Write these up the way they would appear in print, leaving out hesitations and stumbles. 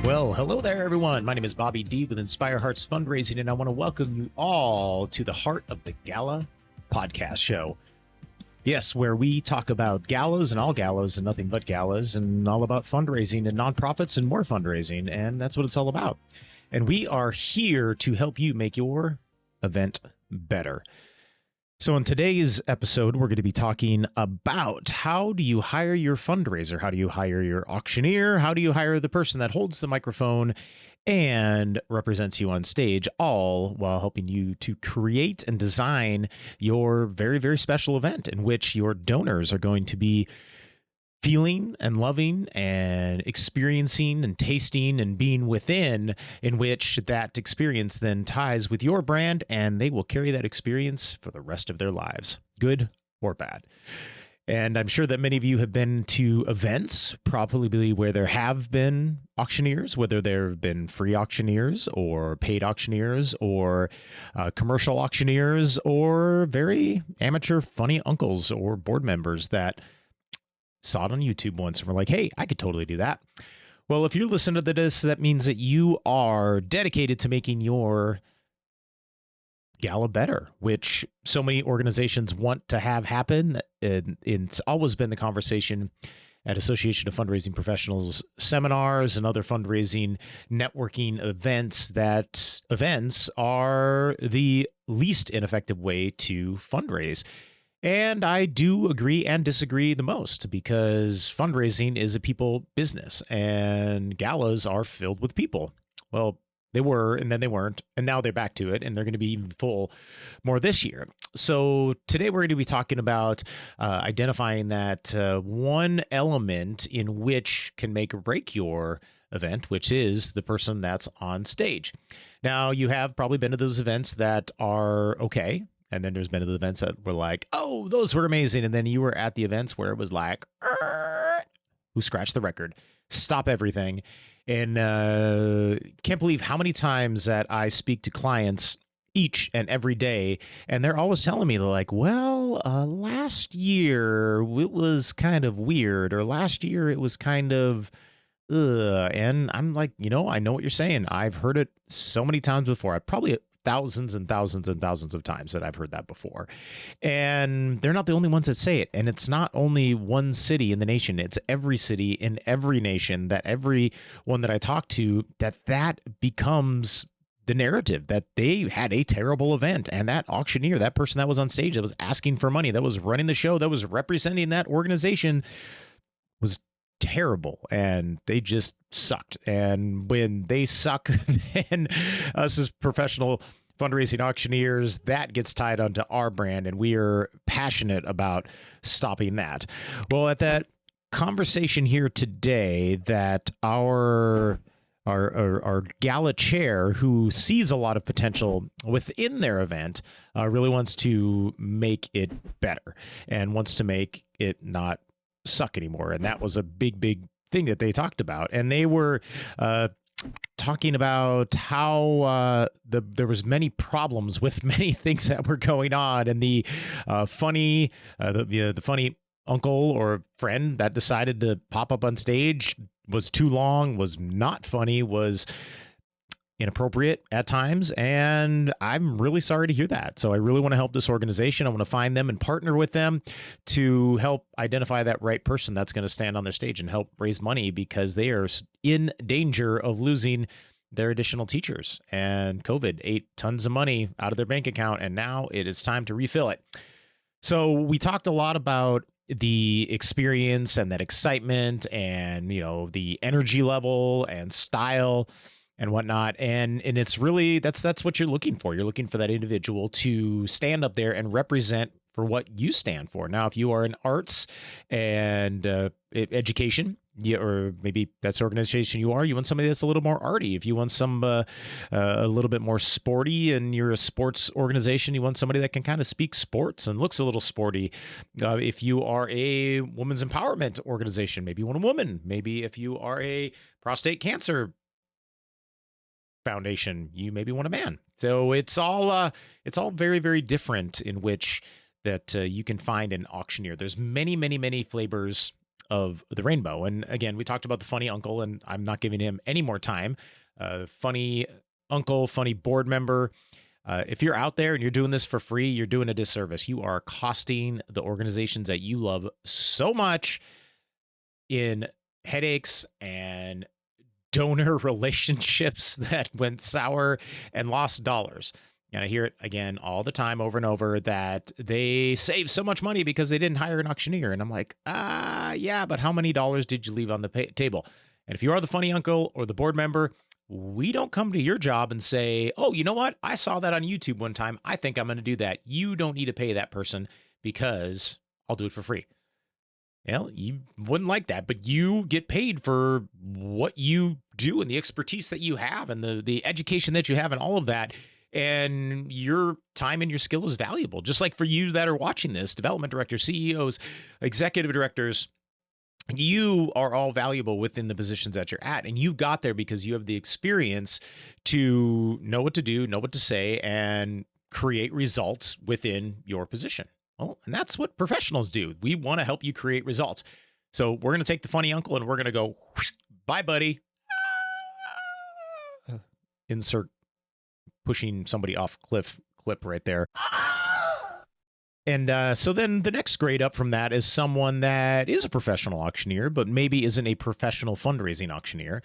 Well, hello there, everyone. My name is Bobby D with Inspire Hearts Fundraising, and I want to welcome you all to the Heart of the Gala podcast show. Yes, where we talk about galas and all galas and nothing but galas and all about fundraising and nonprofits and more fundraising, and that's what it's all about. And we are here to help you make your event better. So in today's episode, we're going to be talking about how do you hire your fundraiser? How do you hire your auctioneer? How do you hire the person that holds the microphone and represents you on stage, all while helping you to create and design your very, very special event in which your donors are going to be feeling and loving and experiencing and tasting and being within, in which that experience then ties with your brand, and they will carry that experience for the rest of their lives, good or bad. And I'm sure that many of you have been to events, probably where there have been auctioneers, whether there have been free auctioneers or paid auctioneers or commercial auctioneers or very amateur funny uncles or board members that saw it on YouTube once and were like, hey, I could totally do that. Well, if you're listening to this, that means that you are dedicated to making your gala better, which so many organizations want to have happen. It's always been the conversation at Association of Fundraising Professionals seminars and other fundraising networking events that events are the least ineffective way to fundraise. And I do agree and disagree the most, because fundraising is a people business and galas are filled with people. Well, they were, and then they weren't, and now they're back to it, and they're going to be even full more this year. So today we're going to be talking about identifying that one element in which can make or break your event, which is the person that's on stage. Now, you have probably been to those events that are okay. And then there's been the events that were like, oh, those were amazing. And then you were at the events where it was like, who scratched the record? Stop everything. And can't believe how many times that I speak to clients each and every day, and they're always telling me, they're like, well, last year it was kind of weird, or last year it was kind of and I'm like, I know what you're saying. I've heard it so many times before. I probably thousands and thousands and thousands of times that I've heard that before. And they're not the only ones that say it. And it's not only one city in the nation. It's every city in every nation, that every one that I talk to, that becomes the narrative, that they had a terrible event. And that auctioneer, that person that was on stage, that was asking for money, that was running the show, that was representing that organization, was terrible, and they just sucked. And when they suck, then us as professional fundraising auctioneers, that gets tied onto our brand, and we are passionate about stopping that. Well, at that conversation here today, that our gala chair, who sees a lot of potential within their event, really wants to make it better and wants to make it not suck anymore. And that was a big thing that they talked about. And they were talking about how there was many problems with many things that were going on, and the funny uncle or friend that decided to pop up on stage was too long, was not funny, was inappropriate at times. And I'm really sorry to hear that. So I really want to help this organization. I want to find them and partner with them to help identify that right person that's going to stand on their stage and help raise money, because they are in danger of losing their additional teachers. And COVID ate tons of money out of their bank account, and now it is time to refill it. So we talked a lot about the experience and that excitement and, the energy level and style and whatnot. And it's really, that's what you're looking for. You're looking for that individual to stand up there and represent for what you stand for. Now, if you are in arts and education, or maybe that's the organization you are, you want somebody that's a little more arty. If you want some a little bit more sporty and you're a sports organization, you want somebody that can kind of speak sports and looks a little sporty. If you are a women's empowerment organization, maybe you want a woman. Maybe if you are a prostate cancer foundation, you maybe want a man. So it's all very, very different in which that you can find an auctioneer. There's many flavors of the rainbow. And again, we talked about the funny uncle, and I'm not giving him any more time. Funny uncle, funny board member. If you're out there and you're doing this for free, you're doing a disservice. You are costing the organizations that you love so much in headaches and donor relationships that went sour and lost dollars. And I hear it again all the time over and over that they save so much money because they didn't hire an auctioneer. And I'm like, yeah, but how many dollars did you leave on the table? And if you are the funny uncle or the board member, we don't come to your job and say, oh, you know what? I saw that on YouTube one time. I think I'm going to do that. You don't need to pay that person because I'll do it for free. Well, you wouldn't like that, but you get paid for what you do and the expertise that you have and the education that you have and all of that. And your time and your skill is valuable. Just like for you that are watching this, development directors, CEOs, executive directors, you are all valuable within the positions that you're at. And you got there because you have the experience to know what to do, know what to say, and create results within your position. Well, and that's what professionals do. We want to help you create results. So we're going to take the funny uncle and we're going to go, bye, buddy. Insert pushing somebody off cliff clip right there. And so then the next grade up from that is someone that is a professional auctioneer, but maybe isn't a professional fundraising auctioneer.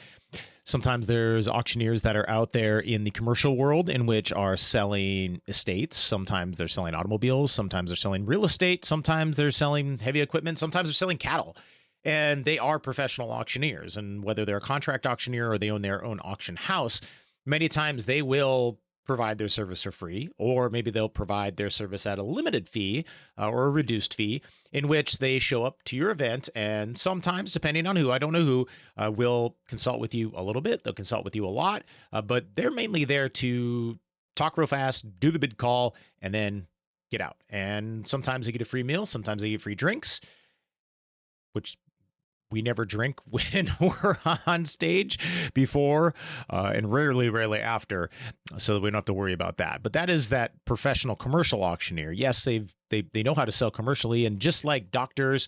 Sometimes there's auctioneers that are out there in the commercial world in which are selling estates. Sometimes they're selling automobiles. Sometimes they're selling real estate. Sometimes they're selling heavy equipment. Sometimes they're selling cattle. And they are professional auctioneers. And whether they're a contract auctioneer or they own their own auction house, many times they will provide their service for free, or maybe they'll provide their service at a limited fee or a reduced fee in which they show up to your event. And sometimes, depending on who, I don't know who, will consult with you a little bit. They'll consult with you a lot, but they're mainly there to talk real fast, do the bid call, and then get out. And sometimes they get a free meal. Sometimes they get free drinks, which we never drink when we're on stage before and rarely after, so that we don't have to worry about that. But that is that professional commercial auctioneer. Yes, they know how to sell commercially, and just like doctors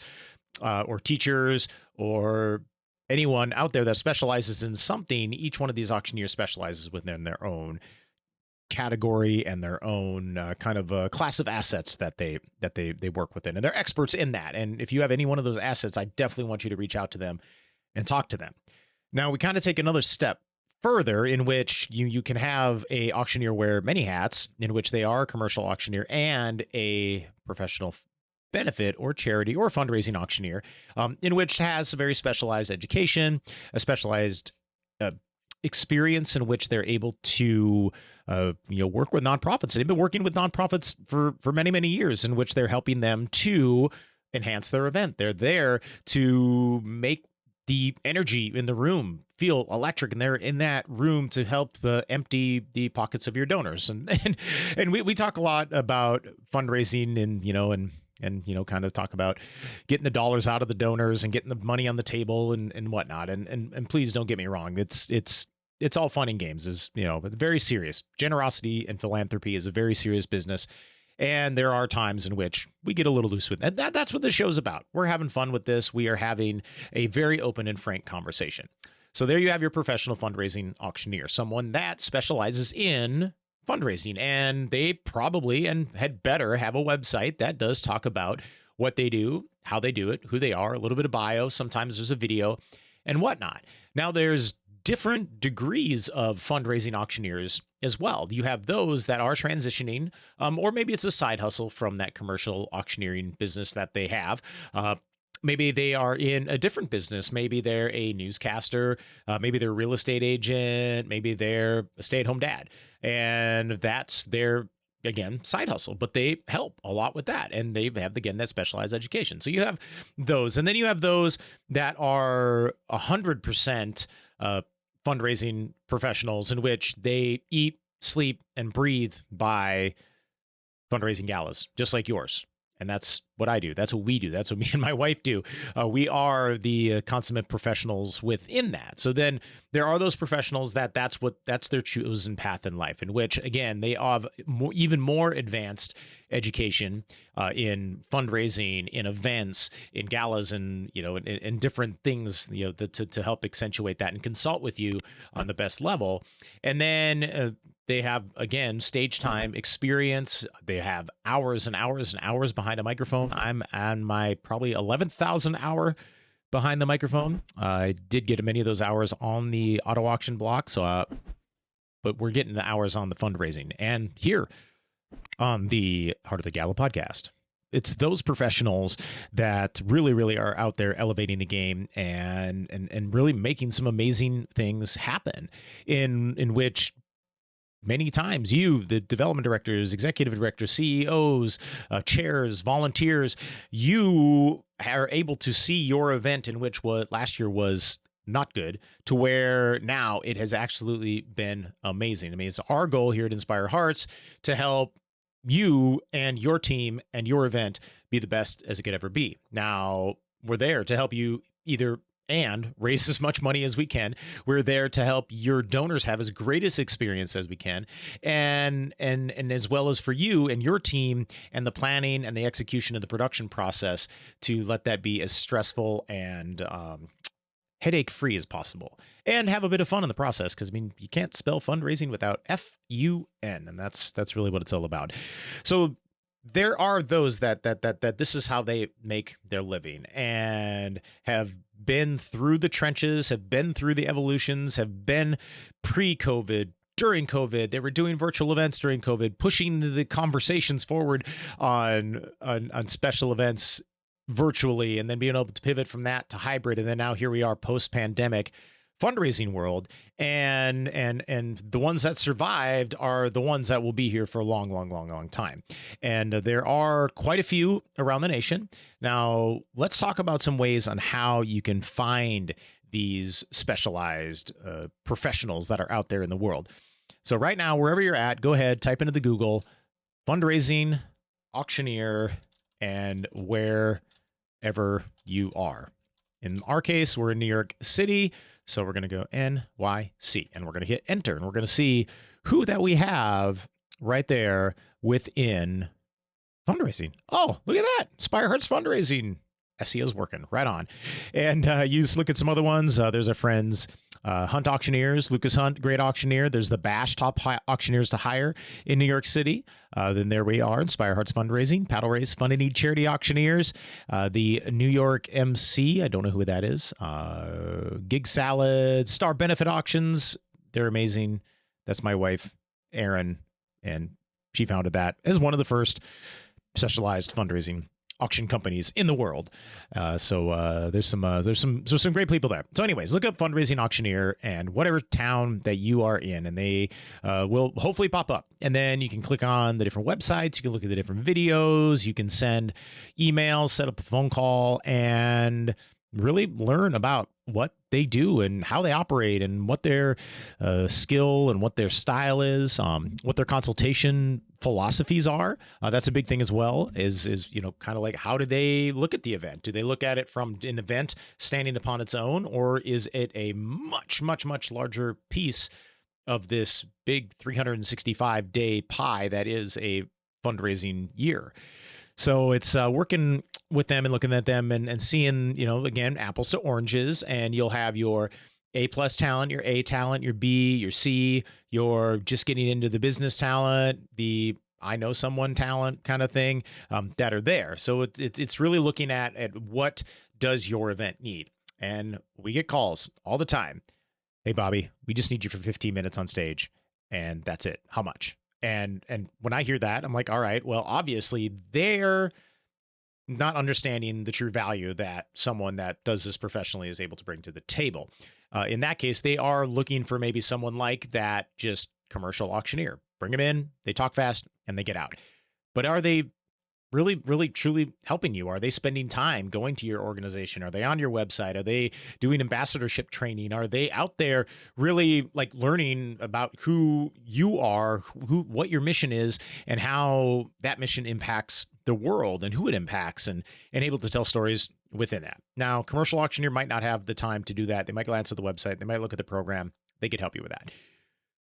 or teachers or anyone out there that specializes in something, each one of these auctioneers specializes within their own category and their own kind of class of assets that they work within, and they're experts in that. And if you have any one of those assets, I definitely want you to reach out to them and talk to them. Now we kind of take another step further in which you can have a auctioneer wear many hats, in which they are a commercial auctioneer and a professional benefit or charity or fundraising auctioneer, in which has a very specialized education, a specialized experience in which they're able to work with nonprofits. They've been working with nonprofits for many years, in which they're helping them to enhance their event. They're there to make the energy in the room feel electric, and they're in that room to help empty the pockets of your donors. And we talk a lot about fundraising and kind of talk about getting the dollars out of the donors and getting the money on the table and whatnot. And please don't get me wrong. It's all fun and games, but very serious. Generosity and philanthropy is a very serious business. And there are times in which we get a little loose with that. That's what this show's about. We're having fun with this. We are having a very open and frank conversation. So there you have your professional fundraising auctioneer, someone that specializes in fundraising, and they probably and had better have a website that does talk about what they do, how they do it, who they are, a little bit of bio. Sometimes there's a video and whatnot. Now there's different degrees of fundraising auctioneers as well. You have those that are transitioning, or maybe it's a side hustle from that commercial auctioneering business that they have. Maybe they are in a different business. Maybe they're a newscaster. Maybe they're a real estate agent. Maybe they're a stay-at-home dad. And that's their, again, side hustle. But they help a lot with that. And they have, again, that specialized education. So you have those. And then you have those that are 100% fundraising professionals, in which they eat, sleep, and breathe by fundraising galas, just like yours. And that's what I do. That's what we do. That's what me and my wife do. We are the consummate professionals within that. So then there are those professionals that's their chosen path in life, in which, again, they have even more advanced education in fundraising, in events, in galas, and in different things, to help accentuate that and consult with you on the best level. And then they have, again, stage time experience. They have hours and hours and hours behind a microphone. I'm on my probably 11,000 hour behind the microphone. I did get many of those hours on the auto auction block. But we're getting the hours on the fundraising and here on the Heart of the Gala podcast. It's those professionals that really, really are out there elevating the game and really making some amazing things happen in which many times you, the development directors, executive directors, CEOs, chairs, volunteers, you are able to see your event, in which what last year was not good, to where now it has absolutely been amazing. I mean, it's our goal here at Inspire Hearts to help you and your team and your event be the best as it could ever be. Now, we're there to help you either and raise as much money as we can. We're there to help your donors have as greatest experience as we can, and as well as for you and your team and the planning and the execution of the production process to let that be as stressful and headache free as possible, and have a bit of fun in the process. Because I mean, you can't spell fundraising without FUN, and that's really what it's all about. So there are those that this is how they make their living and have been through the trenches, have been through the evolutions, have been pre-COVID, during COVID. They were doing virtual events during COVID, pushing the conversations forward on special events virtually, and then being able to pivot from that to hybrid. And then now here we are post-pandemic fundraising world, and the ones that survived are the ones that will be here for a long time. And there are quite a few around the nation. Now, let's talk about some ways on how you can find these specialized professionals that are out there in the world. So right now, wherever you're at, go ahead, type into the Google fundraising, auctioneer, and wherever you are. In our case, we're in New York City. So we're going to go NYC, and we're going to hit enter, and we're going to see who that we have right there within fundraising. Oh, look at that. Inspire Hearts fundraising. SEO's working right on. And you just look at some other ones. There's our friends, Hunt Auctioneers, Lucas Hunt, great auctioneer. There's the Bash, top auctioneers to hire in New York City. Then there we are, Inspire Hearts Fundraising, Paddle Race, Fund and Need Charity Auctioneers, the New York MC, I don't know who that is, Gig Salad, Star Benefit Auctions. They're amazing. That's my wife, Erin, and she founded that as one of the first specialized fundraising auction companies in the world. So there's some great people there. So anyways, look up fundraising auctioneer and whatever town that you are in, and they will hopefully pop up. And then you can click on the different websites. You can look at the different videos. You can send emails, set up a phone call, and really learn about what they do and how they operate and what their skill and what their style is, what their consultation philosophies are. That's a big thing as well, is kind of like, how do they look at the event? Do they look at it from an event standing upon its own, or is it a much larger piece of this big 365-day pie that is a fundraising year? So it's working with them and looking at them and seeing, again, apples to oranges, and you'll have your A+ talent, your A talent, your B, your C, your just getting into the business talent, the I know someone talent kind of thing, that are there. So it's really looking at what does your event need. And we get calls all the time. Hey, Bobby, we just need you for 15 minutes on stage, and that's it. How much? And when I hear that, I'm like, all right, well, obviously they're not understanding the true value that someone that does this professionally is able to bring to the table. In that case, they are looking for maybe someone like that, just commercial auctioneer. Bring them in, they talk fast, and they get out. But are they really truly helping you? Are they spending time going to your organization? Are they on your website? Are they doing ambassadorship training? Are they out there really like learning about who you are, what your mission is, and how that mission impacts the world and who it impacts, and able to tell stories within that? Now, commercial auctioneer might not have the time to do that. They might glance at the website, they might look at the program, they could help you with that.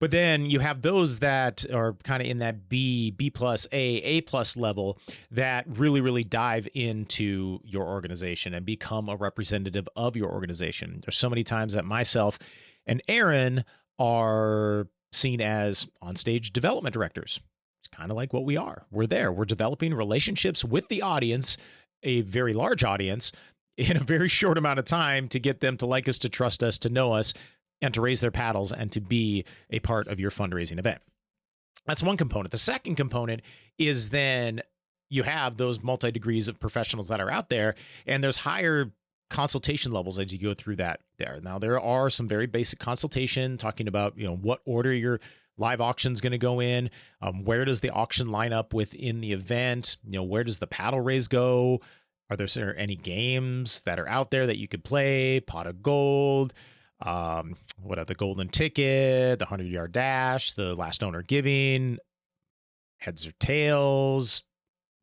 But then you have those that are kind of in that B plus, A plus level that really dive into your organization and become a representative of your organization. There's so many times that myself and Aaron are seen as on-stage development directors. It's kind of like what we are. We're there. We're developing relationships with the audience, a very large audience, in a very short amount of time to get them to like us, to trust us, to know us, and to raise their paddles and to be a part of your fundraising event. That's one component. The second component is then you have those multi-degrees of professionals that are out there, and there's higher consultation levels as you go through that there. Now, there are some very basic consultation talking about, what order your live auction is going to go in, where does the auction line up within the event, where does the paddle raise go, are there any games that are out there that you could play, pot of gold, what are the golden ticket, the 100-yard dash, the last owner giving, heads or tails.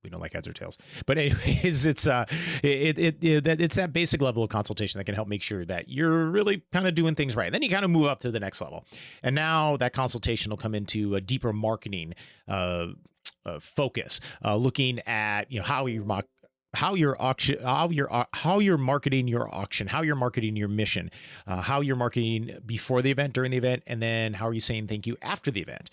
We don't like heads or tails, but anyways, it's it's that basic level of consultation that can help make sure that you're really kind of doing things right. Then you kind of move up to the next level, and now that consultation will come into a deeper marketing focus, looking at how you're marketing your auction, how you're marketing your mission, how you're marketing before the event, during the event, and then how are you saying thank you after the event.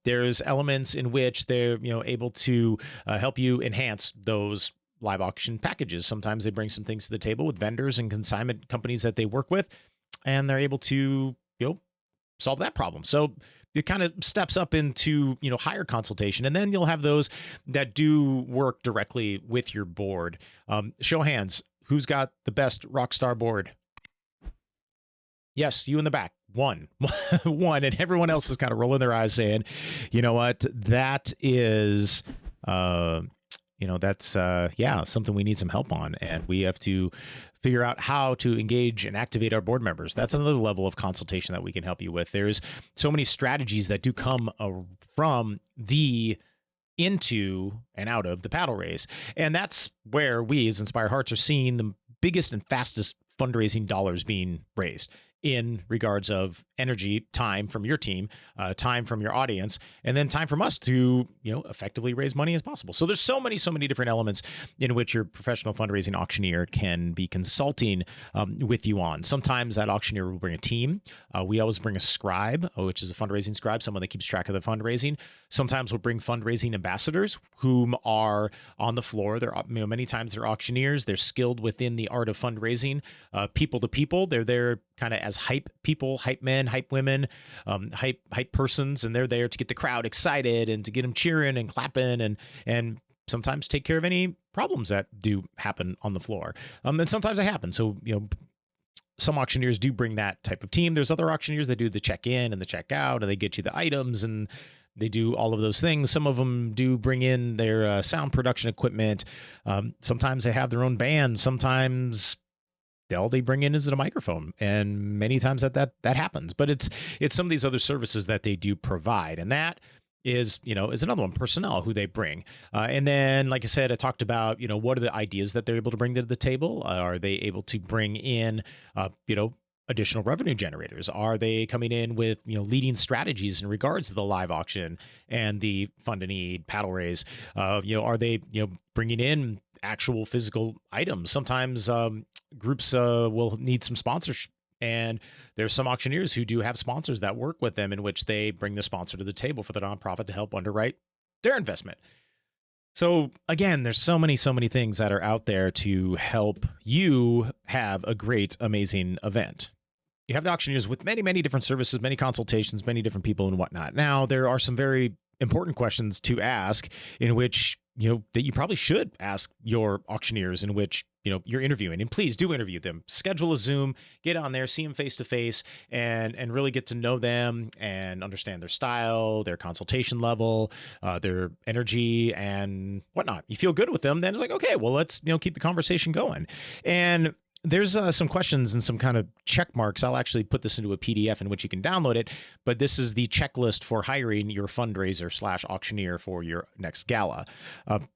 There's elements in which they're able to help you enhance those live auction packages. Sometimes they bring some things to the table with vendors and consignment companies that they work with, and they're able to solve that problem. So it kind of steps up into higher consultation, and then you'll have those that do work directly with your board. Show of hands, who's got the best Rockstar board? Yes, you in the back. One, and everyone else is kind of rolling their eyes, saying, "You know what? That is." That's something we need some help on, and we have to figure out how to engage and activate our board members. That's another level of consultation that we can help you with. There's so many strategies that do come from the into and out of the paddle race, and that's where we as Inspire Hearts are seeing the biggest and fastest fundraising dollars being raised in regards of energy, time from your team, time from your audience, and then time from us to, effectively raise money as possible. So there's so many different elements in which your professional fundraising auctioneer can be consulting with you on. Sometimes that auctioneer will bring a team. We always bring a scribe, which is a fundraising scribe, someone that keeps track of the fundraising. Sometimes we'll bring fundraising ambassadors whom are on the floor. They're, many times they're auctioneers. They're skilled within the art of fundraising, people to people. They're there kind of as hype people, hype men, hype women, hype persons, and they're there to get the crowd excited and to get them cheering and clapping and sometimes take care of any problems that do happen on the floor. And sometimes they happen. So, some auctioneers do bring that type of team. There's other auctioneers that do the check-in and the check-out, and they get you the items and they do all of those things. Some of them do bring in their sound production equipment. Sometimes they have their own band. Sometimes all they bring in is a microphone, and many times that happens. But it's some of these other services that they do provide, and that is another one. Personnel, who they bring, and then, like I said, I talked about what are the ideas that they're able to bring to the table. Are they able to bring in additional revenue generators? Are they coming in with leading strategies in regards to the live auction and the fund a need paddle raise? Are they bringing in actual physical items? Sometimes groups will need some sponsorship, and there's some auctioneers who do have sponsors that work with them, in which they bring the sponsor to the table for the nonprofit to help underwrite their investment. So again, there's so many things that are out there to help you have a great, amazing event. You have the auctioneers with many different services, many consultations, many different people and whatnot. Now, there are some very important questions to ask, in which that you probably should ask your auctioneers in which you're interviewing, and please do interview them. Schedule a Zoom, get on there, see them face to face, and really get to know them and understand their style, their consultation level, their energy, and whatnot. You feel good with them, then it's like, okay, well, let's keep the conversation going. And there's some questions and some kind of check marks. I'll actually put this into a PDF in which you can download it. But this is the checklist for hiring your fundraiser / auctioneer for your next gala.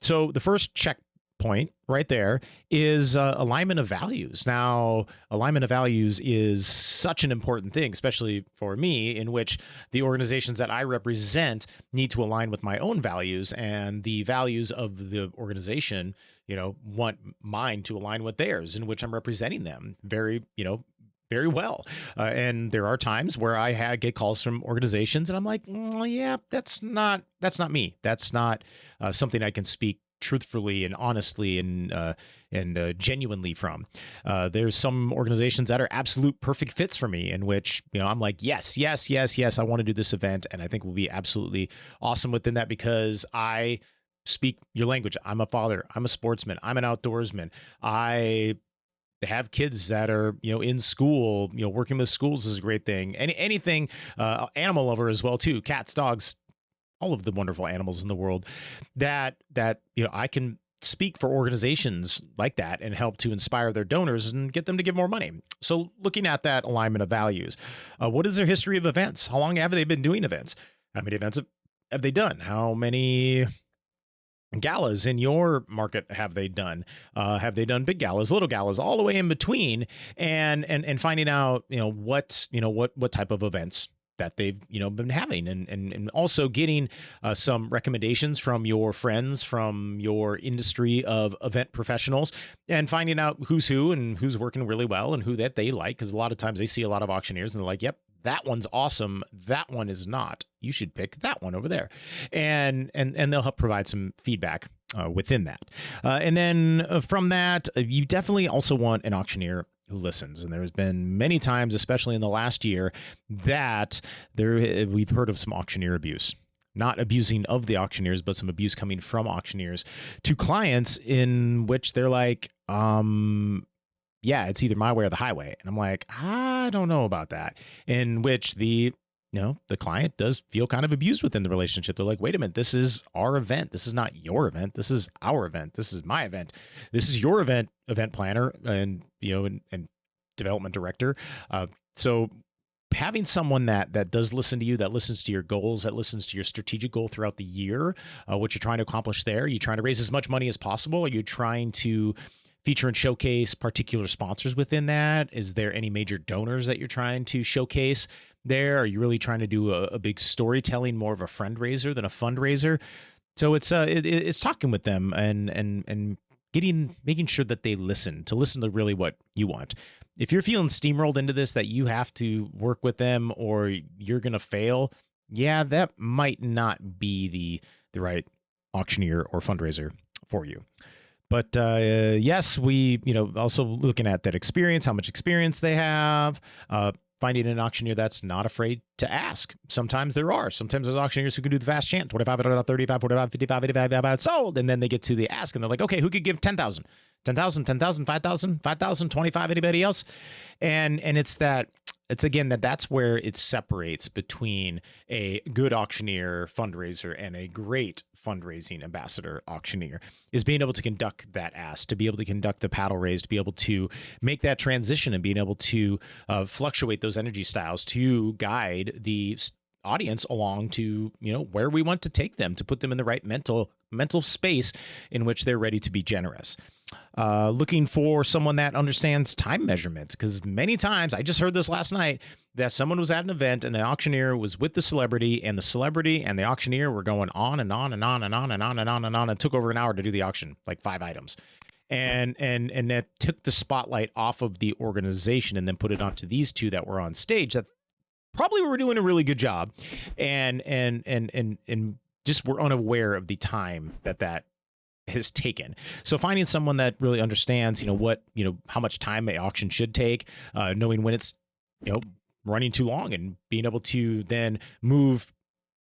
So the first checkpoint right there is alignment of values. Now, alignment of values is such an important thing, especially for me, in which the organizations that I represent need to align with my own values, and the values of the organization want mine to align with theirs, in which I'm representing them very well. And there are times where I get calls from organizations and I'm like, yeah, that's not me. That's not something I can speak truthfully and honestly and genuinely from. There's some organizations that are absolute perfect fits for me, in which I'm like, yes, I want to do this event, and I think we'll be absolutely awesome within that because I speak your language. I'm a father. I'm a sportsman. I'm an outdoorsman. I have kids that are in school. Working with schools is a great thing. Anything, animal lover as well too. Cats, dogs, all of the wonderful animals in the world. That I can speak for organizations like that and help to inspire their donors and get them to give more money. So looking at that alignment of values, what is their history of events? How long have they been doing events? How many events have they done? How many galas in your market have they done? Have they done big galas, little galas, all the way in between, and finding out what type of events that they've been having, and also getting some recommendations from your friends, from your industry of event professionals, and finding out who's who and who's working really well and who that they like, because a lot of times they see a lot of auctioneers and they're like, yep, that one's awesome, that one is not, you should pick that one over there, and they'll help provide some feedback within that. And then from that, you definitely also want an auctioneer who listens. And there's been many times, especially in the last year, that we've heard of some auctioneer abuse. Not abusing of the auctioneers, but some abuse coming from auctioneers to clients, in which they're like, yeah, it's either my way or the highway. And I'm like, I don't know about that. In which the client does feel kind of abused within the relationship. They're like, wait a minute, this is our event. This is not your event. This is our event. This is my event. This is your event planner and development director. So having someone that does listen to you, that listens to your goals, that listens to your strategic goal throughout the year, what you're trying to accomplish there. Are you trying to raise as much money as possible? Are you trying to feature and showcase particular sponsors within that? Is there any major donors that you're trying to showcase there? Are you really trying to do a big storytelling, more of a fundraiser than a fundraiser? So it's talking with them and making sure that they listen to really what you want. If you're feeling steamrolled into this, that you have to work with them or you're going to fail, yeah, that might not be the right auctioneer or fundraiser for you. But yes, we, also looking at that experience, how much experience they have, finding an auctioneer that's not afraid to ask. Sometimes there's auctioneers who can do the fast chant, 25, 35, 45, 55, 85, sold. And then they get to the ask and they're like, okay, who could give 10,000, 10,000, 10,000, 5,000, 5,000, 25, anybody else? And it's again, that's where it separates between a good auctioneer fundraiser and a great fundraising ambassador auctioneer, is being able to conduct that ask, to be able to conduct the paddle raise, to be able to make that transition and being able to fluctuate those energy styles to guide the audience along to where we want to take them, to put them in the right mental space in which they're ready to be generous. Looking for someone that understands time measurements, because many times, I just heard this last night, that someone was at an event and the auctioneer was with the celebrity and the auctioneer were going on and on and on and on and on and on and on. It took over an hour to do the auction, like 5 items. And that took the spotlight off of the organization and then put it onto these two that were on stage that probably were doing a really good job and just were unaware of the time that has taken. So finding someone that really understands, how much time an auction should take, knowing when it's, running too long, and being able to then move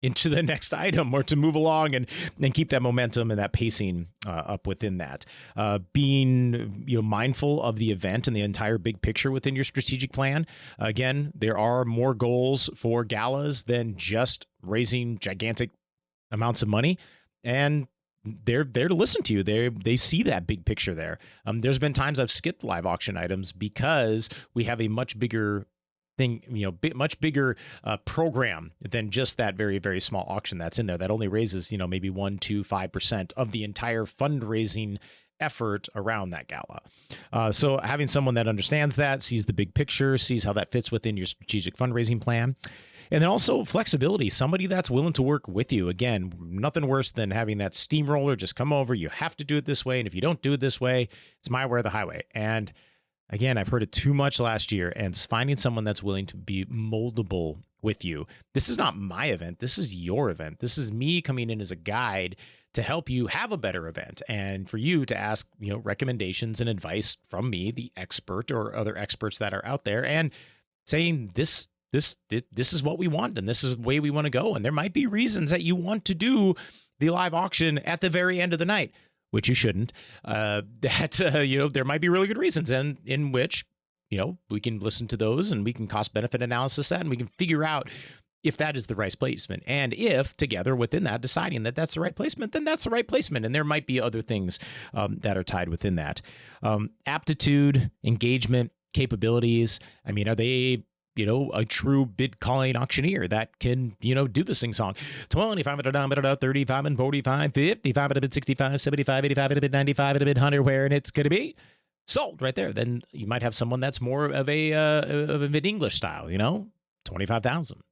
into the next item or to move along and keep that momentum and that pacing up within that. Being mindful of the event and the entire big picture within your strategic plan. Again, there are more goals for galas than just raising gigantic amounts of money, and they're there to listen to you. They see that big picture there. There's been times I've skipped live auction items because we have a much bigger thing, much bigger program than just that very, very small auction that's in there that only raises, maybe 1, 2, 5% of the entire fundraising effort around that gala. So having someone that understands that, sees the big picture, sees how that fits within your strategic fundraising plan. And then also flexibility, somebody that's willing to work with you. Again, nothing worse than having that steamroller just come over. You have to do it this way. And if you don't do it this way, it's my way or the highway. And again, I've heard it too much last year, and finding someone that's willing to be moldable with you. This is not my event. This is your event. This is me coming in as a guide to help you have a better event and for you to ask, recommendations and advice from me, the expert, or other experts that are out there, and saying this is what we want and this is the way we want to go. And there might be reasons that you want to do the live auction at the very end of the night, which you shouldn't. There might be really good reasons, and in which, we can listen to those and we can cost benefit analysis that, and we can figure out if that is the right placement. And if together within that, deciding that that's the right placement, then that's the right placement. And there might be other things that are tied within that. Aptitude, engagement, capabilities. I mean, are they a true bid calling auctioneer that can, do the sing song? 25 at a dime, 35 and 45, 55 at a bid 65, 75, 85 at a bid 95 at a bid 100, where and it's going to be sold right there. Then you might have someone that's more of a mid English style, 25,000,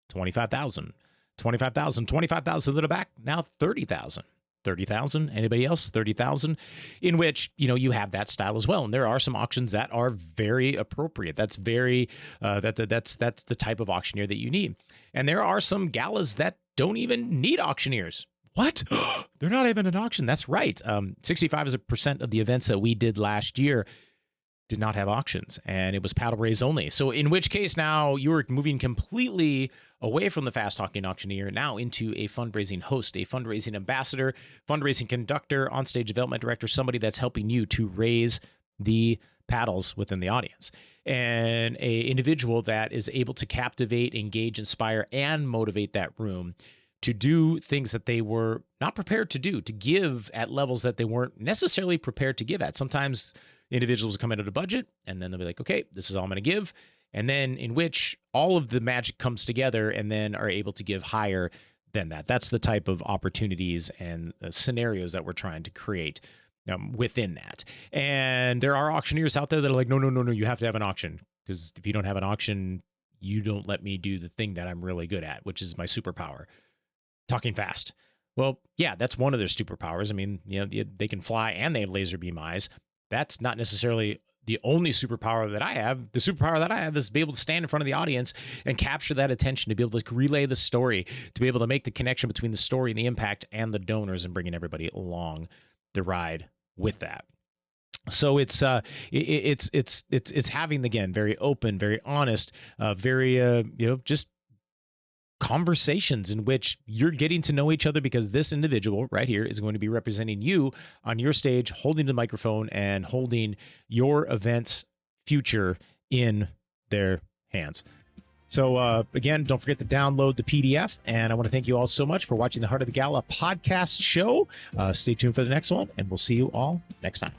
25,000, 25,000, 25,000 to the back. Now 30,000. 30,000. Anybody else? 30,000, in which, you have that style as well. And there are some auctions that are very appropriate. That's very, that's the type of auctioneer that you need. And there are some galas that don't even need auctioneers. What? They're not even an auction. That's right. 65% of the events that we did last year did not have auctions, and it was paddle raise only. So in which case now you're moving completely away from the fast talking auctioneer now into a fundraising host, a fundraising ambassador, fundraising conductor, onstage development director, somebody that's helping you to raise the paddles within the audience, and a individual that is able to captivate, engage, inspire, and motivate that room to do things that they were not prepared to do, to give at levels that they weren't necessarily prepared to give at. Sometimes individuals come in at a budget and then they'll be like, okay, this is all I'm going to give. And then in which all of the magic comes together and then are able to give higher than that. That's the type of opportunities and scenarios that we're trying to create within that. And there are auctioneers out there that are like, no, you have to have an auction, because if you don't have an auction, you don't let me do the thing that I'm really good at, which is my superpower, talking fast. Well, yeah, that's one of their superpowers. I mean, they can fly and they have laser beam eyes. That's not necessarily the only superpower that I have. The superpower that I have is to be able to stand in front of the audience and capture that attention, to be able to relay the story, to be able to make the connection between the story and the impact and the donors, and bringing everybody along the ride with that. So it's having, again, very open, very honest, very just conversations in which you're getting to know each other, because this individual right here is going to be representing you on your stage, holding the microphone and holding your event's future in their hands. So again, don't forget to download the PDF. And I want to thank you all so much for watching the Heart of the Gala podcast show. Stay tuned for the next one, and we'll see you all next time.